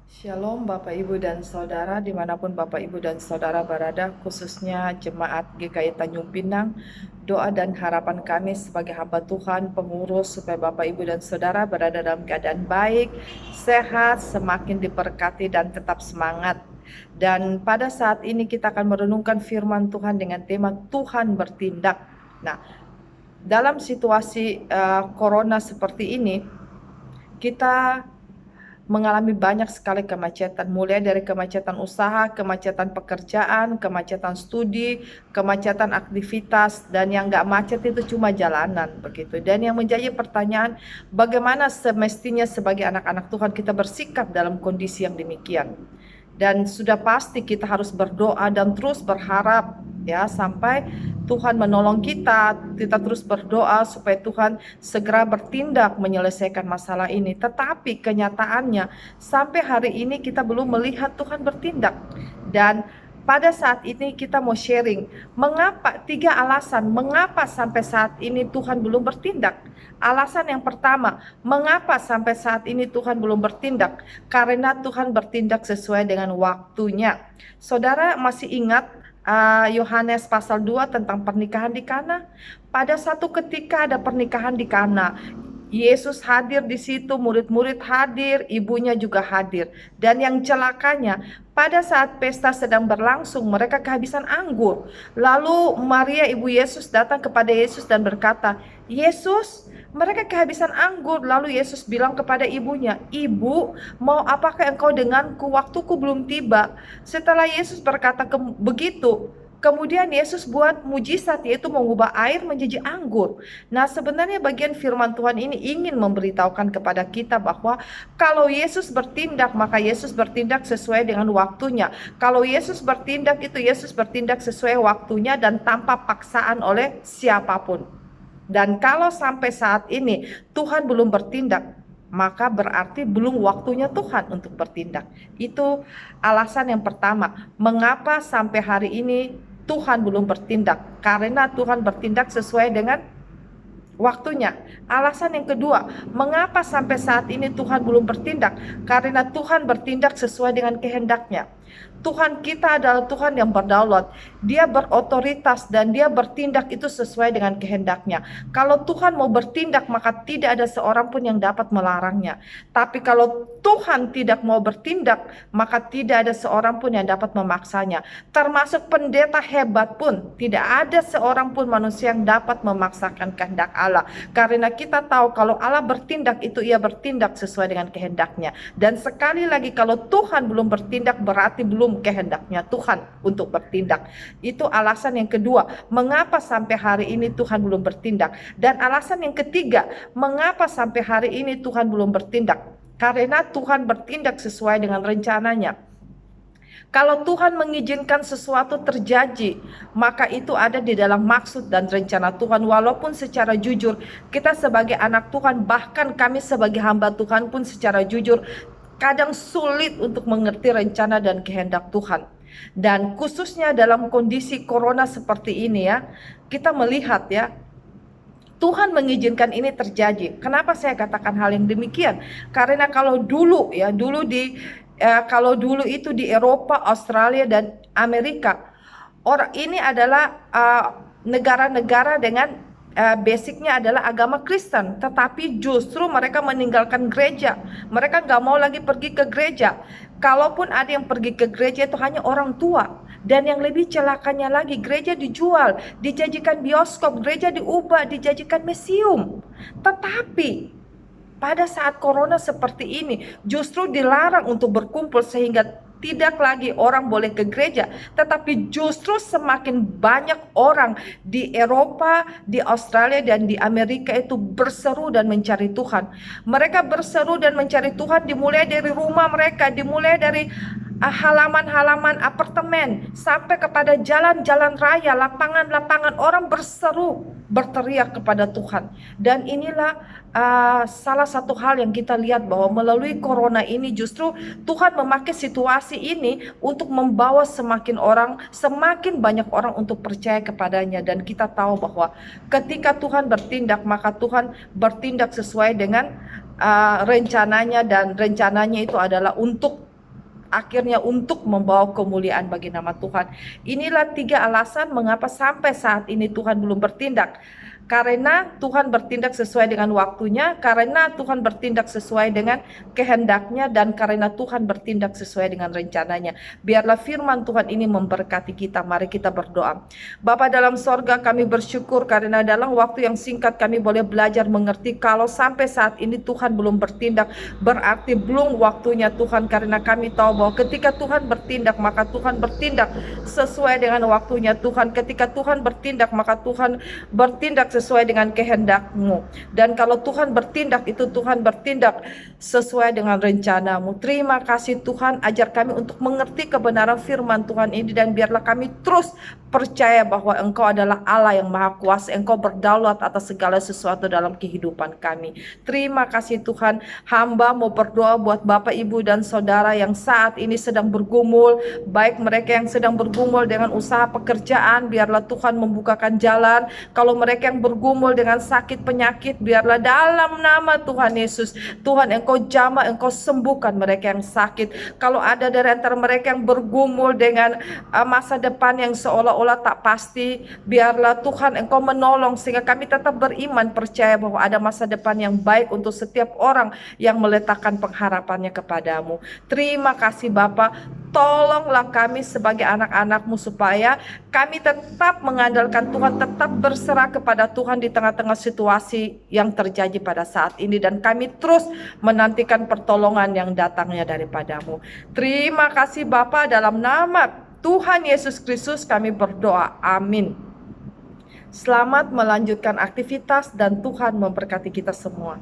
Shalom Bapak Ibu dan Saudara dimanapun Bapak Ibu dan Saudara berada, khususnya Jemaat GKI Tanjung Pinang. Doa dan harapan kami sebagai hamba Tuhan, pengurus, supaya Bapak Ibu dan Saudara berada dalam keadaan baik, sehat, semakin diberkati dan tetap semangat. Dan pada saat ini kita akan merenungkan firman Tuhan dengan tema Tuhan bertindak. Nah, dalam situasi corona seperti ini, kita mengalami banyak sekali kemacetan, mulai dari kemacetan usaha, kemacetan pekerjaan, kemacetan studi, kemacetan aktivitas, dan yang nggak macet itu cuma jalanan begitu. Dan yang menjadi pertanyaan, bagaimana semestinya sebagai anak-anak Tuhan kita bersikap dalam kondisi yang demikian? Dan sudah pasti kita harus berdoa dan terus berharap ya sampai Tuhan menolong kita. Kita terus berdoa supaya Tuhan segera bertindak menyelesaikan masalah ini. Tetapi kenyataannya sampai hari ini kita belum melihat Tuhan bertindak. Dan pada saat ini kita mau sharing mengapa, 3 alasan mengapa sampai saat ini Tuhan belum bertindak. Alasan yang pertama, mengapa sampai saat ini Tuhan belum bertindak? Karena Tuhan bertindak sesuai dengan waktunya. Saudara masih ingat Yohanes pasal 2 tentang pernikahan di Kana? Pada satu ketika ada pernikahan di Kana, Yesus hadir di situ, murid-murid hadir, ibunya juga hadir. Dan yang celakanya, pada saat pesta sedang berlangsung, mereka kehabisan anggur. Lalu Maria ibu Yesus datang kepada Yesus dan berkata, "Yesus, mereka kehabisan anggur." Lalu Yesus bilang kepada ibunya, "Ibu, mau apakah engkau denganku? Waktuku belum tiba." Setelah Yesus berkata begitu, kemudian Yesus buat mujizat, yaitu mengubah air menjadi anggur. Nah, sebenarnya bagian firman Tuhan ini ingin memberitahukan kepada kita bahwa kalau Yesus bertindak, maka Yesus bertindak sesuai dengan waktunya. Kalau Yesus bertindak, itu Yesus bertindak sesuai waktunya dan tanpa paksaan oleh siapapun. Dan kalau sampai saat ini Tuhan belum bertindak, maka berarti belum waktunya Tuhan untuk bertindak. Itu alasan yang pertama, mengapa sampai hari ini Tuhan belum bertindak. Karena Tuhan bertindak sesuai dengan waktunya. Alasan yang kedua, mengapa sampai saat ini Tuhan belum bertindak? Karena Tuhan bertindak sesuai dengan kehendaknya. Tuhan kita adalah Tuhan yang berdaulat. Dia berotoritas dan dia bertindak itu sesuai dengan kehendaknya. Kalau Tuhan mau bertindak, maka tidak ada seorang pun yang dapat melarangnya. Tapi kalau Tuhan tidak mau bertindak, maka tidak ada seorang pun yang dapat memaksanya. Termasuk pendeta hebat pun, tidak ada seorang pun manusia yang dapat memaksakan kehendak Allah. Karena kita tahu kalau Allah bertindak, itu ia bertindak sesuai dengan kehendaknya. Dan sekali lagi, kalau Tuhan belum bertindak, berarti belum kehendaknya Tuhan untuk bertindak. Itu alasan yang kedua, mengapa sampai hari ini Tuhan belum bertindak. Dan alasan yang ketiga, mengapa sampai hari ini Tuhan belum bertindak. Karena Tuhan bertindak sesuai dengan rencananya. Kalau Tuhan mengizinkan sesuatu terjadi, maka itu ada di dalam maksud dan rencana Tuhan. Walaupun secara jujur, kita sebagai anak Tuhan, bahkan kami sebagai hamba Tuhan pun secara jujur, kadang sulit untuk mengerti rencana dan kehendak Tuhan. Dan khususnya dalam kondisi corona seperti ini ya, kita melihat ya, Tuhan mengizinkan ini terjadi. Kenapa saya katakan hal yang demikian? Karena kalau dulu ya, kalau dulu itu di Eropa, Australia dan Amerika, orang ini adalah negara-negara dengan basicnya adalah agama Kristen, tetapi justru mereka meninggalkan gereja. Mereka nggak mau lagi pergi ke gereja. Kalaupun ada yang pergi ke gereja, itu hanya orang tua. Dan yang lebih celakanya lagi, gereja dijual, dijajikan bioskop, gereja diubah, dijajikan museum. Tetapi pada saat corona seperti ini, justru dilarang untuk berkumpul sehingga tidak lagi orang boleh ke gereja, tetapi justru semakin banyak orang di Eropa, di Australia dan di Amerika itu berseru dan mencari Tuhan. Mereka berseru dan mencari Tuhan dimulai dari rumah mereka, dimulai dari halaman-halaman apartemen sampai kepada jalan-jalan raya, lapangan-lapangan, orang berseru, berteriak kepada Tuhan. Dan inilah salah satu hal yang kita lihat bahwa melalui corona ini justru Tuhan memakai situasi ini untuk membawa semakin banyak orang untuk percaya kepadanya. Dan kita tahu bahwa ketika Tuhan bertindak, maka Tuhan bertindak sesuai dengan rencananya, dan rencananya itu adalah untuk akhirnya untuk membawa kemuliaan bagi nama Tuhan. Inilah 3 alasan mengapa sampai saat ini Tuhan belum bertindak. Karena Tuhan bertindak sesuai dengan waktunya, karena Tuhan bertindak sesuai dengan kehendaknya, dan karena Tuhan bertindak sesuai dengan rencananya. Biarlah firman Tuhan ini memberkati kita. Mari kita berdoa. Bapa dalam sorga, kami bersyukur karena dalam waktu yang singkat kami boleh belajar mengerti kalau sampai saat ini Tuhan belum bertindak, berarti belum waktunya Tuhan, karena kami tahu bahwa ketika Tuhan bertindak, maka Tuhan bertindak sesuai dengan waktunya Tuhan. Ketika Tuhan bertindak, maka Tuhan bertindak sesuai dengan kehendak-Mu. Dan kalau Tuhan bertindak, itu Tuhan bertindak sesuai dengan rencana-Mu. Terima kasih Tuhan, ajar kami untuk mengerti kebenaran firman Tuhan ini, dan biarlah kami terus percaya bahwa Engkau adalah Allah yang Maha Kuasa. Engkau berdaulat atas segala sesuatu dalam kehidupan kami. Terima kasih Tuhan. Hamba mau berdoa buat Bapak, Ibu, dan Saudara yang saat ini sedang bergumul, baik mereka yang sedang bergumul dengan usaha pekerjaan, biarlah Tuhan membukakan jalan. Kalau mereka yang bergumul dengan sakit penyakit, biarlah dalam nama Tuhan Yesus, Tuhan Engkau jamah, Engkau sembuhkan mereka yang sakit. Kalau ada dari antara mereka yang bergumul dengan masa depan yang seolah-olah tak pasti, biarlah Tuhan Engkau menolong sehingga kami tetap beriman, percaya bahwa ada masa depan yang baik untuk setiap orang yang meletakkan pengharapannya kepadamu. Terima kasih Bapa. Tolonglah kami sebagai anak-anak-Mu supaya kami tetap mengandalkan Tuhan, tetap berserah kepada Tuhan di tengah-tengah situasi yang terjadi pada saat ini, dan kami terus menantikan pertolongan yang datangnya daripada-Mu. Terima kasih Bapa, dalam nama Tuhan Yesus Kristus kami berdoa. Amin. Selamat melanjutkan aktivitas dan Tuhan memberkati kita semua.